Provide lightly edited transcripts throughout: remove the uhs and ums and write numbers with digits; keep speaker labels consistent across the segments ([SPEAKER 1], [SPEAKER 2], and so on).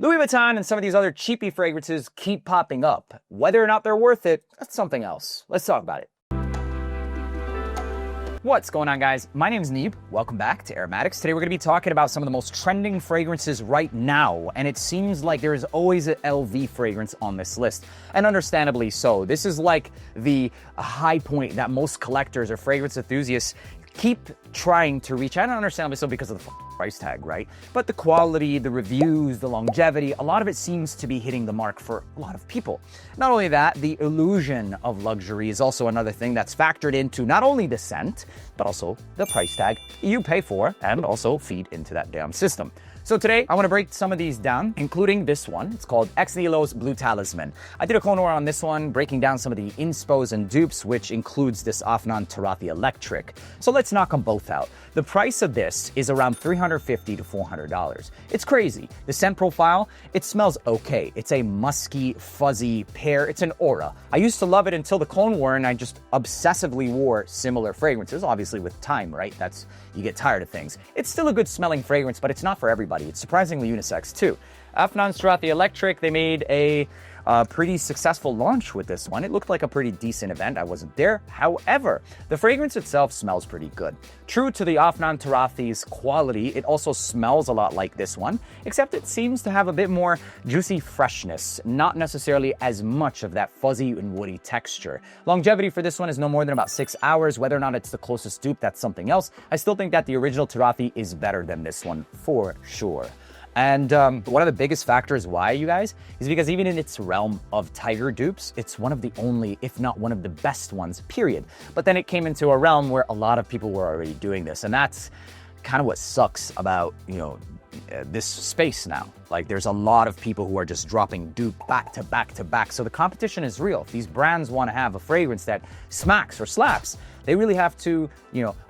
[SPEAKER 1] Louis Vuitton and some of these other cheapy fragrances keep popping up. Whether or not they're worth it, that's something else. Let's talk about it. What's going on, guys? My name is Neeb. Welcome back to AROMATIX. Today we're going to be talking about some of the most trending fragrances right now, and it seems like there is always an LV fragrance on this list, and understandably so. This is like the high point that most collectors or fragrance enthusiasts keep trying to reach. And understandably so because of the price tag, right? But the quality, the reviews, the longevity, a lot of it seems to be hitting the mark for a lot of people. Not only that, the illusion of luxury is also another thing that's factored into not only the scent, but also the price tag you pay for and also feed into that damn system. So today, I want to break some of these down, including this one. It's called Ex Nihilo's Blue Talisman. I did a clone war on this one, breaking down some of the inspos and dupes, which includes this Afnan Tarathi Electric. So let's knock them both out. The price of this is around $350 to $400. It's crazy. The scent profile, it smells okay. It's a musky, fuzzy pear. It's an aura. I used to love it until the clone war, and I just obsessively wore similar fragrances, obviously with time, right? You get tired of things. It's still a good smelling fragrance, but it's not for everybody. It's surprisingly unisex too. Afnan Tarathi Electric, they made a pretty successful launch with this one. It looked like a pretty decent event. I wasn't there. However, the fragrance itself smells pretty good. True to the Afnan Tarathi's quality, it also smells a lot like this one, except it seems to have a bit more juicy freshness, not necessarily as much of that fuzzy and woody texture. Longevity for this one is no more than about 6 hours. Whether or not it's the closest dupe, that's something else. I still think that the original Tarathi is better than this one for sure. And one of the biggest factors why, you guys, is because even in its realm of tiger dupes, it's one of the only, if not one of the best ones, period. But then it came into a realm where a lot of people were already doing this. And that's kind of what sucks about, this space now. Like, there's a lot of people who are just dropping dupe back to back to back. So the competition is real. If these brands want to have a fragrance that smacks or slaps, they really have to,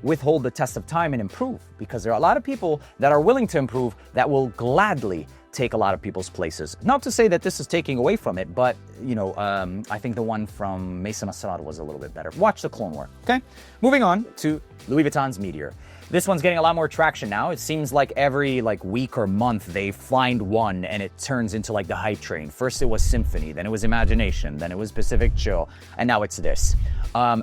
[SPEAKER 1] withhold the test of time and improve, because there are a lot of people that are willing to improve that will gladly take a lot of people's places. Not to say that this is taking away from it, but, I think the one from Maison Asrar was a little bit better. Watch the Clone War, okay? Moving on to Louis Vuitton's Meteor. This one's getting a lot more traction now. It seems like every week or month they find one and it turns into the hype train. First it was Symphony, then it was Imagination, then it was Pacific Chill, and now it's this.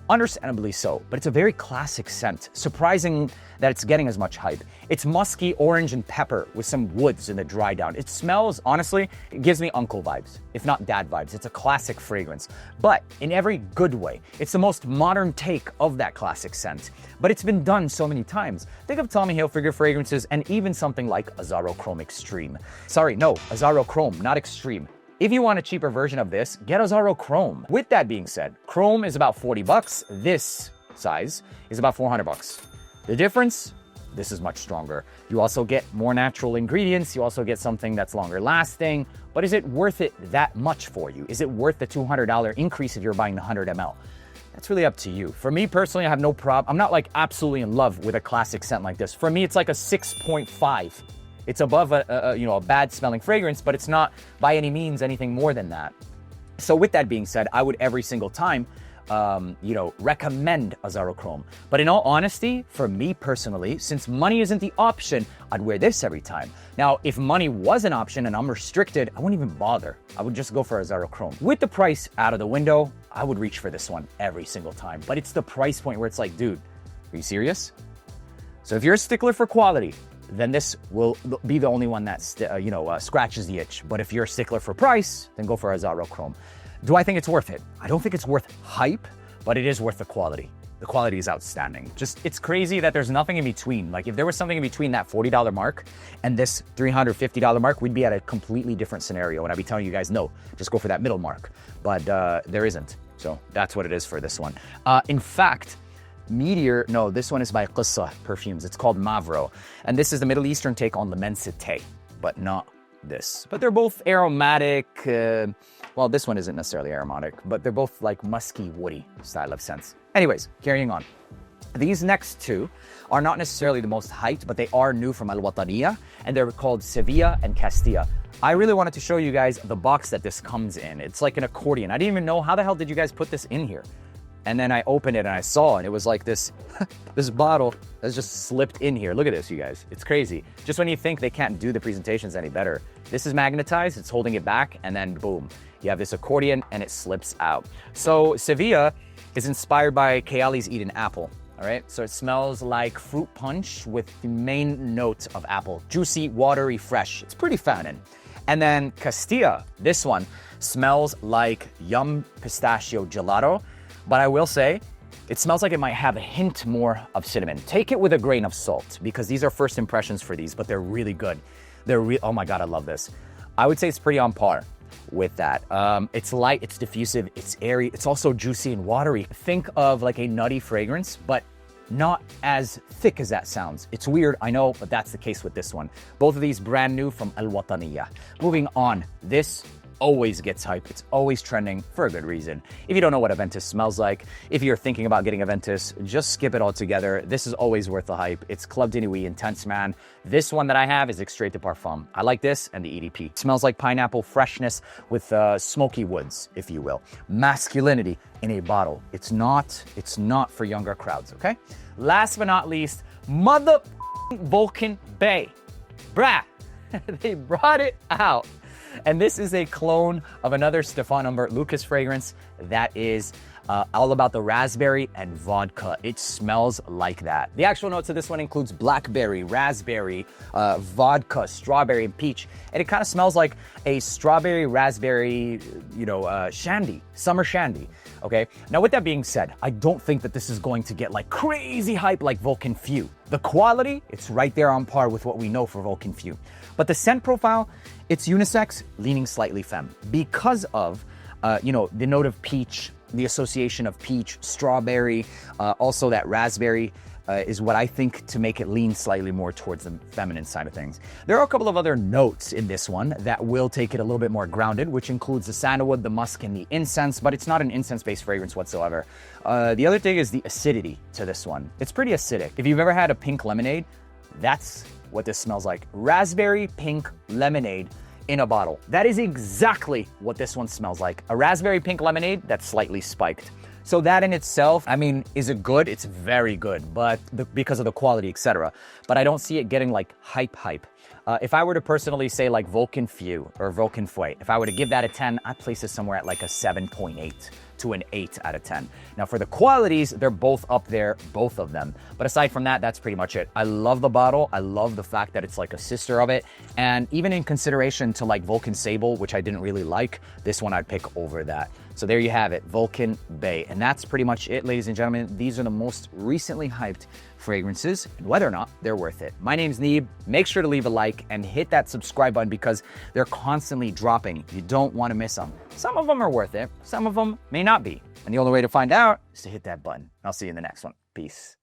[SPEAKER 1] Understandably so, but it's a very classic scent. Surprising that it's getting as much hype. It's musky, orange, and pepper with some woods in the dry down. It smells, honestly, it gives me uncle vibes, if not dad vibes. It's a classic fragrance, but in every good way. It's the most modern take of that classic scent, but it's been done so many times. Think of Tommy Hilfiger fragrances and even something like Azzaro Chrome Extreme. Sorry, no, Azzaro Chrome, not Extreme. If you want a cheaper version of this, get Azzaro Chrome. With that being said, Chrome is about 40 bucks. This size is about 400 bucks. The difference? This is much stronger. You also get more natural ingredients. You also get something that's longer lasting. But is it worth it that much for you? Is it worth the $200 increase if you're buying the 100 ml? That's really up to you. For me personally, I have no problem. I'm not absolutely in love with a classic scent like this. For me, it's like a 6.5. It's above a bad smelling fragrance, but it's not by any means anything more than that. So with that being said, I would every single time, recommend Azzaro Chrome. But in all honesty, for me personally, since money isn't the option, I'd wear this every time. Now, if money was an option and I'm restricted, I wouldn't even bother. I would just go for Azzaro Chrome. With the price out of the window, I would reach for this one every single time. But it's the price point where it's like, dude, are you serious? So if you're a stickler for quality, then this will be the only one that scratches the itch. But if you're a stickler for price, then go for Azzaro Chrome. Do I think it's worth it? I don't think it's worth hype, but it is worth the quality. The quality is outstanding. It's crazy that there's nothing in between. If there was something in between that $40 mark and this $350 mark, we'd be at a completely different scenario. And I'd be telling you guys, no, just go for that middle mark. But there isn't. So that's what it is for this one. In fact, Meteor, no, this one is by Qissa Perfumes. It's called Mavro. And this is the Middle Eastern take on L'Immensité, but not this. But they're both aromatic. Well, this one isn't necessarily aromatic, but they're both musky, woody style of scents. Anyways, carrying on. These next two are not necessarily the most hyped, but they are new from Al Wataniya, and they're called Sevilla and Castilla. I really wanted to show you guys the box that this comes in. It's like an accordion. I didn't even know, how the hell did you guys put this in here? And then I opened it and I saw, and it was like this, this bottle that's just slipped in here. Look at this, you guys. It's crazy. Just when you think they can't do the presentations any better. This is magnetized, it's holding it back, and then boom, you have this accordion and it slips out. So Sevilla is inspired by Kayali's Eden apple. All right, so it smells like fruit punch with the main note of apple. Juicy, watery, fresh. It's pretty feminine. And then Castilla, this one, smells like yum pistachio gelato. But I will say, it smells like it might have a hint more of cinnamon. Take it with a grain of salt, because these are first impressions for these, but they're really good. Oh my God, I love this. I would say it's pretty on par with that. It's light, it's diffusive, it's airy, it's also juicy and watery. Think of like a nutty fragrance, but not as thick as that sounds. It's weird, I know, but that's the case with this one. Both of these brand new from Al Wataniya. Moving on, this always gets hype. It's always trending for a good reason. If you don't know what Aventus smells like, if you're thinking about getting Aventus, just skip it altogether. This is always worth the hype. It's Club de Nuit Intense Man. This one that I have is Extrait de Parfum. I like this and the EDP. It smells like pineapple freshness with smoky woods, if you will. Masculinity in a bottle. It's not for younger crowds, okay? Last but not least, Mother Vulcan Bay. Brah, they brought it out. And this is a clone of another Stefan Humbert Lucas fragrance that is all about the raspberry and vodka. It smells like that. The actual notes of this one includes blackberry, raspberry, vodka, strawberry, and peach. And it kind of smells like a strawberry, raspberry, shandy, summer shandy. Okay. Now, with that being said, I don't think that this is going to get like crazy hype like Vulcan Few. The quality, it's right there on par with what we know for Vulcan Few. But the scent profile, it's unisex, leaning slightly femme because of, the note of peach, the association of peach, strawberry, also that raspberry is what I think to make it lean slightly more towards the feminine side of things. There are a couple of other notes in this one that will take it a little bit more grounded, which includes the sandalwood, the musk, and the incense, but it's not an incense-based fragrance whatsoever. The other thing is the acidity to this one. It's pretty acidic. If you've ever had a pink lemonade, that's what this smells like. Raspberry pink lemonade in a bottle. That is exactly what this one smells like. A raspberry pink lemonade that's slightly spiked. So that in itself, I mean, is it good? It's very good, but because of the quality, etc. But I don't see it getting like hype. If I were to personally say like Vulcan Few or Vulcan Fouet, if I were to give that a 10, I'd place this somewhere at like a 7.8 to an 8 out of 10. Now for the qualities, they're both up there, both of them. But aside from that, that's pretty much it. I love the bottle. I love the fact that it's like a sister of it. And even in consideration to like Vulcan Sable, which I didn't really like, this one I'd pick over that. So there you have it, Vulcan Bay. And that's pretty much it, ladies and gentlemen. These are the most recently hyped fragrances and whether or not they're worth it. My name's Neeb. Make sure to leave a like and hit that subscribe button because they're constantly dropping. You don't want to miss them. Some of them are worth it. Some of them may not be. And the only way to find out is to hit that button. I'll see you in the next one. Peace.